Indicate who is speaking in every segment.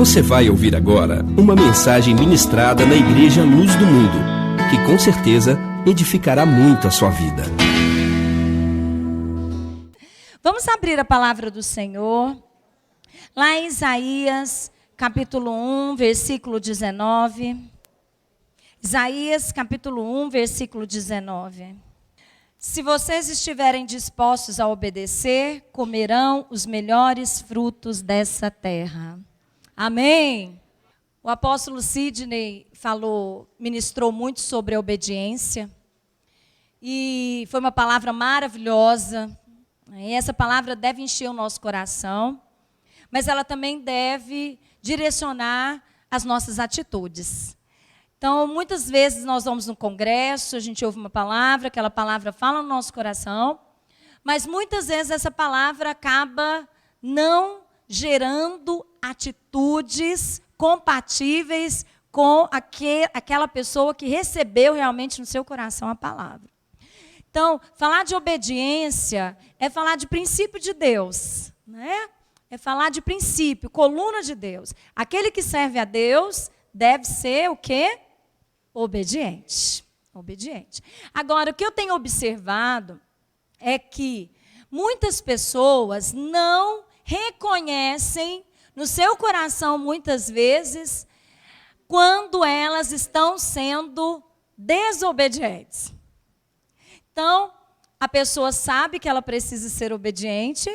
Speaker 1: Você vai ouvir agora uma mensagem ministrada na Igreja Luz do Mundo, que com certeza edificará muito a sua vida.
Speaker 2: Vamos abrir a palavra do Senhor, lá em Isaías, capítulo 1, versículo 19. Isaías, capítulo 1, versículo 19. Se vocês estiverem dispostos a obedecer, comerão os melhores frutos dessa terra. Amém. O apóstolo Sidney ministrou muito sobre a obediência. E foi uma palavra maravilhosa. E essa palavra deve encher o nosso coração, mas ela também deve direcionar as nossas atitudes. Então, muitas vezes nós vamos no congresso, a gente ouve uma palavra, aquela palavra fala no nosso coração, mas muitas vezes essa palavra acaba não gerando atitudes compatíveis com aquela pessoa que recebeu realmente no seu coração a palavra. Então, falar de obediência é falar de princípio de Deus, né? É falar de princípio, coluna de Deus. Aquele que serve a Deus deve ser o quê? Obediente. Obediente. Agora, o que eu tenho observado é que muitas pessoas não reconhecem no seu coração, muitas vezes, quando elas estão sendo desobedientes. Então, a pessoa sabe que ela precisa ser obediente,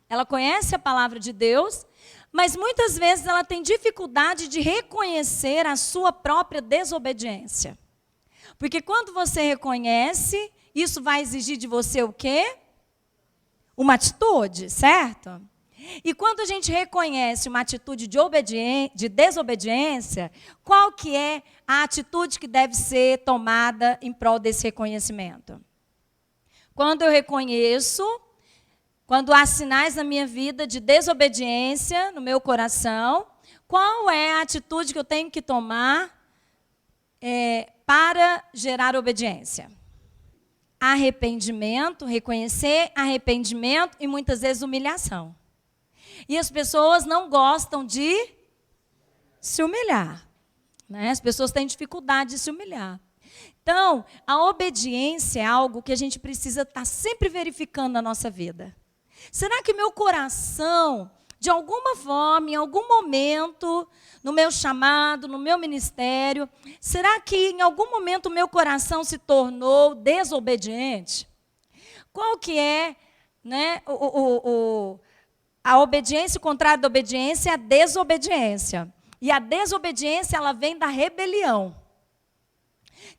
Speaker 2: ela conhece a palavra de Deus, mas muitas vezes ela tem dificuldade de reconhecer a sua própria desobediência. Porque quando você reconhece, isso vai exigir de você o quê? Uma atitude, certo? E quando a gente reconhece uma atitude de desobediência, qual que é a atitude que deve ser tomada em prol desse reconhecimento? Quando eu reconheço, quando há sinais na minha vida de desobediência no meu coração, qual é a atitude que eu tenho que tomar para gerar obediência? Arrependimento, reconhecer arrependimento e muitas vezes humilhação. E as pessoas não gostam de se humilhar, né? As pessoas têm dificuldade de se humilhar. Então, a obediência é algo que a gente precisa estar sempre verificando na nossa vida. Será que meu coração, de alguma forma, em algum momento, no meu chamado, no meu ministério, será que em algum momento o meu coração se tornou desobediente? Qual que é, né, a obediência, o contrário da obediência é a desobediência. E a desobediência, ela vem da rebelião.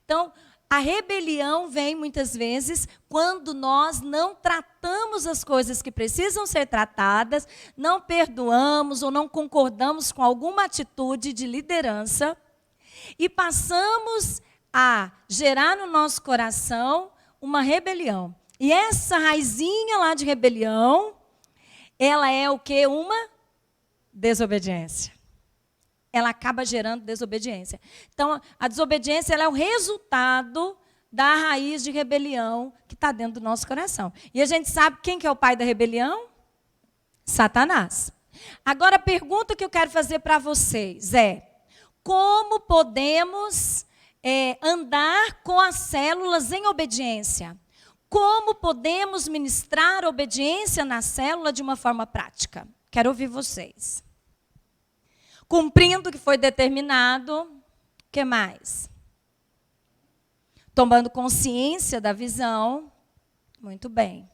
Speaker 2: Então, a rebelião vem muitas vezes quando nós não tratamos as coisas que precisam ser tratadas, não perdoamos ou não concordamos com alguma atitude de liderança e passamos a gerar no nosso coração uma rebelião. E essa raizinha lá de rebelião, ela é o quê? Uma desobediência. Ela acaba gerando desobediência. Então, a desobediência ela é o resultado da raiz de rebelião que está dentro do nosso coração. E a gente sabe quem que é o pai da rebelião? Satanás. Agora, a pergunta que eu quero fazer para vocês é: como podemos andar com as células em obediência? Como podemos ministrar obediência na célula de uma forma prática? Quero ouvir vocês. Cumprindo o que foi determinado, o que mais? Tomando consciência da visão, muito bem.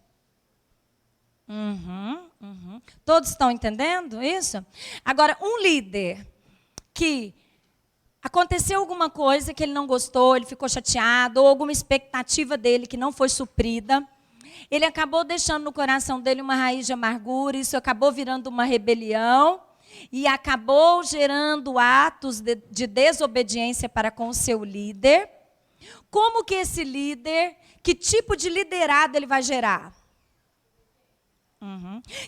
Speaker 2: Todos estão entendendo isso? Agora, um líder que aconteceu alguma coisa que ele não gostou, ele ficou chateado, ou alguma expectativa dele que não foi suprida, ele acabou deixando no coração dele uma raiz de amargura, isso acabou virando uma rebelião, e acabou gerando atos de desobediência para com o seu líder. Como que esse líder, que tipo de liderado ele vai gerar?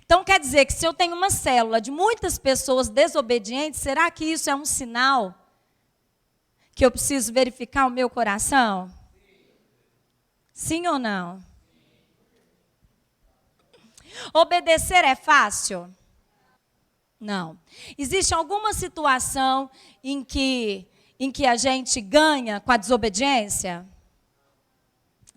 Speaker 2: Então, quer dizer que se eu tenho uma célula de muitas pessoas desobedientes, será que isso é um sinal que eu preciso verificar o meu coração? Sim ou não? Obedecer é fácil? Não. Existe alguma situação em que a gente ganha com a desobediência?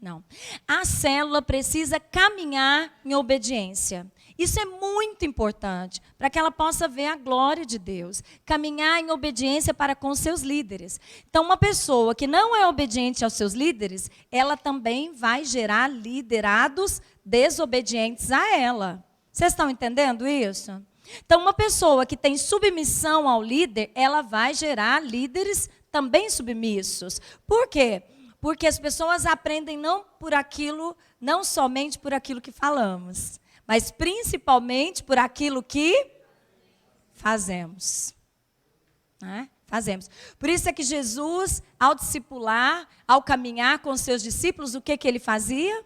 Speaker 2: Não. A célula precisa caminhar em obediência. Isso é muito importante, para que ela possa ver a glória de Deus. Caminhar em obediência para com seus líderes. Então, uma pessoa que não é obediente aos seus líderes, ela também vai gerar liderados desobedientes a ela. Vocês estão entendendo isso? Então, uma pessoa que tem submissão ao líder, ela vai gerar líderes também submissos. Por quê? Porque as pessoas aprendem não somente por aquilo que falamos, mas principalmente por aquilo que fazemos. Né? Fazemos. Por isso é que Jesus, ao discipular, ao caminhar com os seus discípulos, o que ele fazia?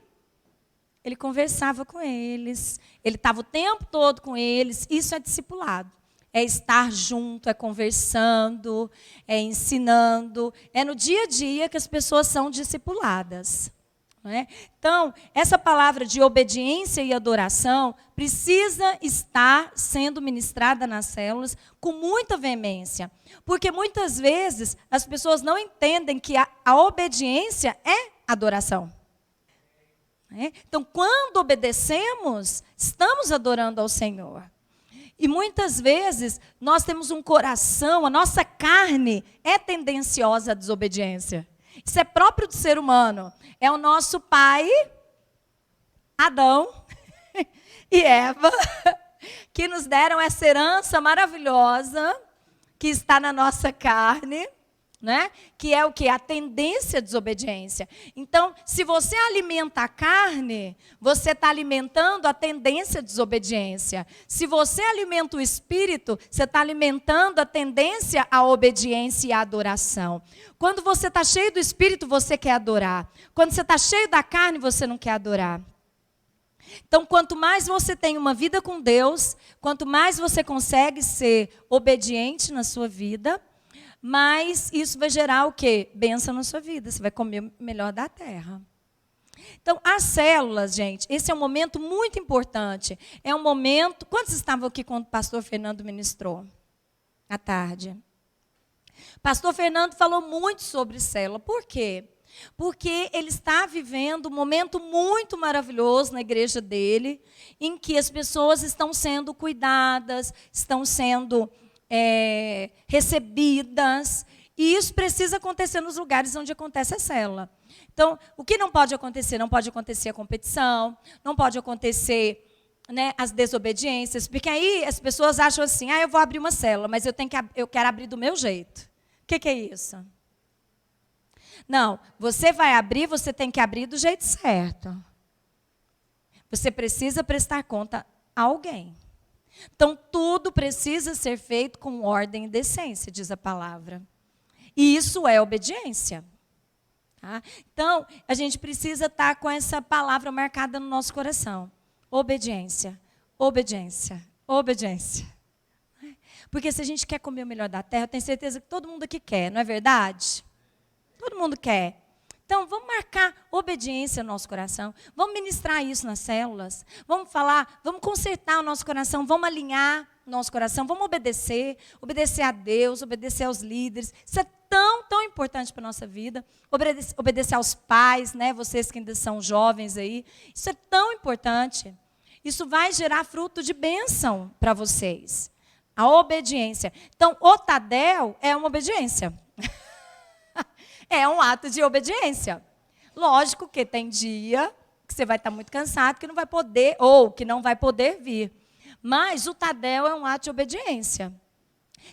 Speaker 2: Ele conversava com eles, ele estava o tempo todo com eles. Isso é discipulado. É estar junto, é conversando, é ensinando. É no dia a dia que as pessoas são discipuladas. Não é? Então, essa palavra de obediência e adoração precisa estar sendo ministrada nas células com muita veemência. Porque muitas vezes as pessoas não entendem que a obediência é adoração. Então, quando obedecemos, estamos adorando ao Senhor. E muitas vezes nós temos um coração, a nossa carne é tendenciosa à desobediência. Isso é próprio do ser humano. É o nosso pai, Adão e Eva, que nos deram essa herança maravilhosa que está na nossa carne. Né? Que é o que? A tendência à desobediência. Então, se você alimenta a carne, você está alimentando a tendência à desobediência. Se você alimenta o espírito, você está alimentando a tendência à obediência e à adoração. Quando você está cheio do espírito, você quer adorar. Quando você está cheio da carne, você não quer adorar. Então, quanto mais você tem uma vida com Deus, quanto mais você consegue ser obediente na sua vida, mas isso vai gerar o quê? Bênção na sua vida. Você vai comer o melhor da terra. Então, as células, gente, esse é um momento muito importante. É um momento... Quantos estavam aqui quando o pastor Fernando ministrou? À tarde. Pastor Fernando falou muito sobre célula. Por quê? Porque ele está vivendo um momento muito maravilhoso na igreja dele, em que as pessoas estão sendo cuidadas, estão sendo... recebidas, e isso precisa acontecer nos lugares onde acontece a célula. Então, o que não pode acontecer? Não pode acontecer a competição, não pode acontecer, né, as desobediências, porque aí as pessoas acham assim, eu vou abrir uma célula, mas eu quero abrir do meu jeito. O que é isso? Não, você vai abrir, você tem que abrir do jeito certo. Você precisa prestar conta a alguém. Então, tudo precisa ser feito com ordem e decência, diz a palavra. E isso é obediência. Tá? Então, a gente precisa estar com essa palavra marcada no nosso coração. Obediência, obediência, obediência. Porque se a gente quer comer o melhor da terra, eu tenho certeza que todo mundo aqui quer, não é verdade? Todo mundo quer. Então, vamos marcar obediência no nosso coração. Vamos ministrar isso nas células. Vamos falar, vamos consertar o nosso coração, vamos alinhar o nosso coração, vamos obedecer a Deus, obedecer aos líderes. Isso é tão, tão importante para a nossa vida. Obedecer aos pais, né? Vocês que ainda são jovens aí. Isso é tão importante. Isso vai gerar fruto de bênção para vocês. A obediência. Então, o Tadel é uma obediência. É um ato de obediência. Lógico que tem dia que você vai estar muito cansado, que não vai poder, ou que não vai poder vir. Mas o Tadel é um ato de obediência.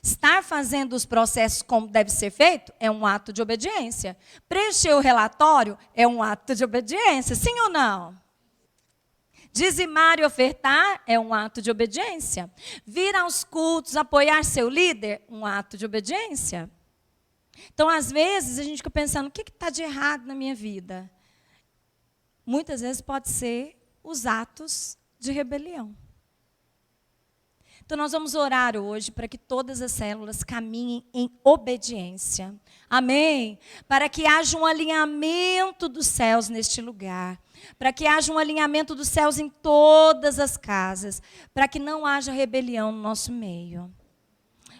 Speaker 2: Estar fazendo os processos como deve ser feito é um ato de obediência. Preencher o relatório é um ato de obediência, sim ou não? Dizimar e ofertar é um ato de obediência. Vir aos cultos, apoiar seu líder, um ato de obediência. Então, às vezes, a gente fica pensando, o que está de errado na minha vida? Muitas vezes pode ser os atos de rebelião. Então, nós vamos orar hoje para que todas as células caminhem em obediência. Amém? Para que haja um alinhamento dos céus neste lugar. Para que haja um alinhamento dos céus em todas as casas. Para que não haja rebelião no nosso meio.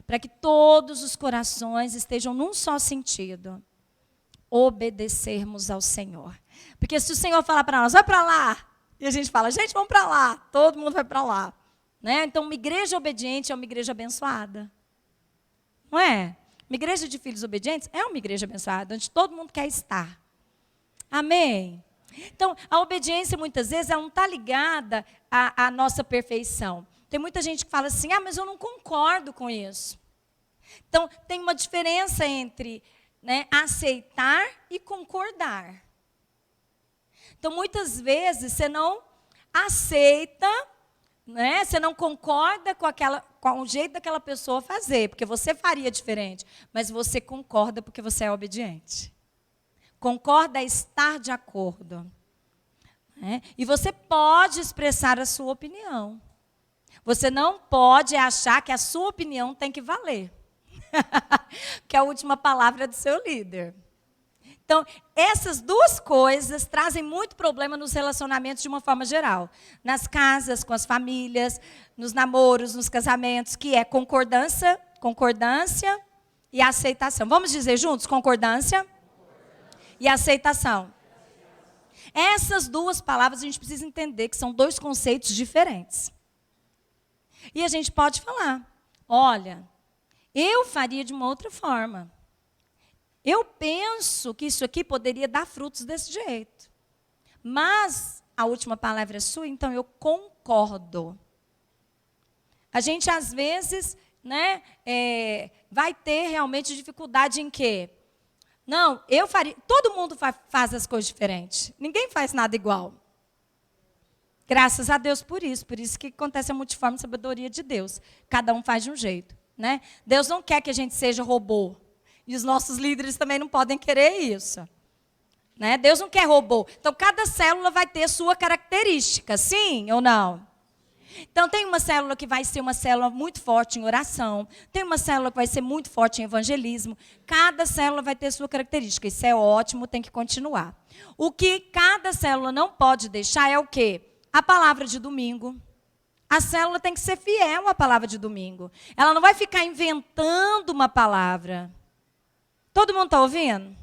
Speaker 2: Para que todos os corações estejam num só sentido. Obedecermos ao Senhor. Porque se o Senhor falar para nós, vai para lá. E a gente fala, gente, vamos para lá. Todo mundo vai para lá. Né? Então, uma igreja obediente é uma igreja abençoada. Não é? Uma igreja de filhos obedientes é uma igreja abençoada, onde todo mundo quer estar. Amém? Então, a obediência, muitas vezes, ela não está ligada à nossa perfeição. Tem muita gente que fala assim, mas eu não concordo com isso. Então, tem uma diferença entre, né, aceitar e concordar. Então, muitas vezes, você não aceita, né? Você não concorda com o jeito daquela pessoa fazer, porque você faria diferente, mas você concorda porque você é obediente. Concorda a estar de acordo. Né? E você pode expressar a sua opinião. Você não pode achar que a sua opinião tem que valer. Que é a última palavra do seu líder. Então, essas duas coisas trazem muito problema nos relacionamentos de uma forma geral. Nas casas, com as famílias, nos namoros, nos casamentos, que é concordância e aceitação. Vamos dizer juntos? Concordância e aceitação. Essas duas palavras a gente precisa entender que são dois conceitos diferentes. E a gente pode falar, olha, eu faria de uma outra forma. Eu penso que isso aqui poderia dar frutos desse jeito. Mas a última palavra é sua, então eu concordo. A gente, às vezes, né, vai ter realmente dificuldade em quê? Não, eu faria. Todo mundo faz as coisas diferentes. Ninguém faz nada igual. Graças a Deus por isso que acontece a multiforme sabedoria de Deus. Cada um faz de um jeito. Né? Deus não quer que a gente seja robô. E os nossos líderes também não podem querer isso. Né? Deus não quer robô. Então, cada célula vai ter sua característica, sim ou não? Então, tem uma célula que vai ser uma célula muito forte em oração. Tem uma célula que vai ser muito forte em evangelismo. Cada célula vai ter sua característica. Isso é ótimo, tem que continuar. O que cada célula não pode deixar é o quê? A palavra de domingo. A célula tem que ser fiel à palavra de domingo. Ela não vai ficar inventando uma palavra. Todo mundo está ouvindo?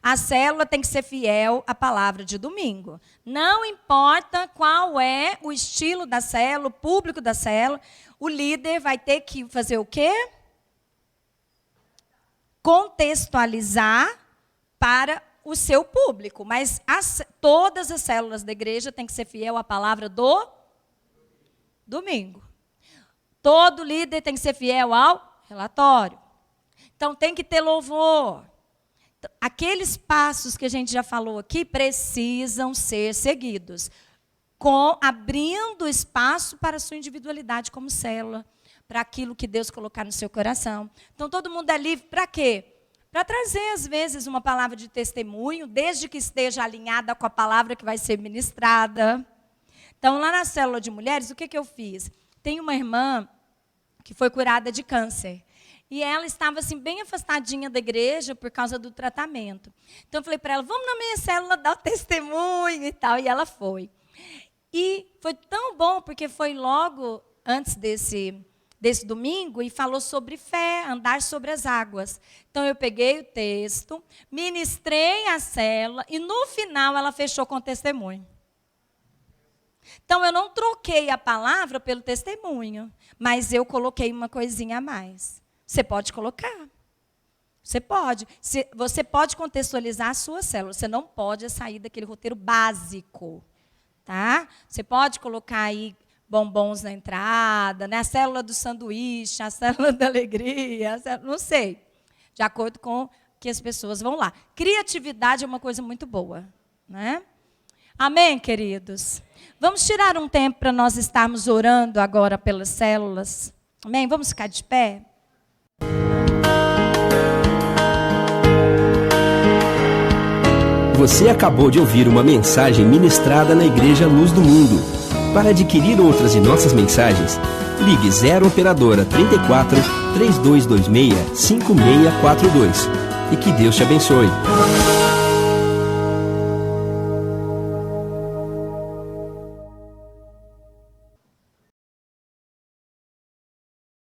Speaker 2: A célula tem que ser fiel à palavra de domingo. Não importa qual é o estilo da célula, o público da célula, o líder vai ter que fazer o quê? Contextualizar para o seu público. Mas todas as células da igreja têm que ser fiel à palavra do domingo. Todo líder tem que ser fiel ao relatório. Então, tem que ter louvor. Aqueles passos que a gente já falou aqui precisam ser seguidos, abrindo espaço para a sua individualidade como célula, para aquilo que Deus colocar no seu coração. Então, todo mundo é livre para quê? Para trazer, às vezes, uma palavra de testemunho, desde que esteja alinhada com a palavra que vai ser ministrada. Então, lá na célula de mulheres, o que eu fiz? Tem uma irmã que foi curada de câncer. E ela estava assim, bem afastadinha da igreja por causa do tratamento. Então, eu falei para ela, vamos na minha célula dar o testemunho e tal. E ela foi. E foi tão bom, porque foi logo antes desse domingo e falou sobre fé, andar sobre as águas. Então, eu peguei o texto, ministrei a célula e, no final, ela fechou com o testemunho. Então, eu não troquei a palavra pelo testemunho, mas eu coloquei uma coisinha a mais. Você pode colocar. Você pode. Você pode contextualizar a sua célula. Você não pode sair daquele roteiro básico. Tá? Você pode colocar aí bombons na entrada, né? A célula do sanduíche, a célula da alegria, não sei. De acordo com que as pessoas vão lá. Criatividade é uma coisa muito boa. Né? Amém, queridos? Vamos tirar um tempo para nós estarmos orando agora pelas células. Amém? Vamos ficar de pé?
Speaker 1: Você acabou de ouvir uma mensagem ministrada na Igreja Luz do Mundo. Para adquirir outras de nossas mensagens, ligue 0 Operadora 34 3226 5642 e que Deus te abençoe.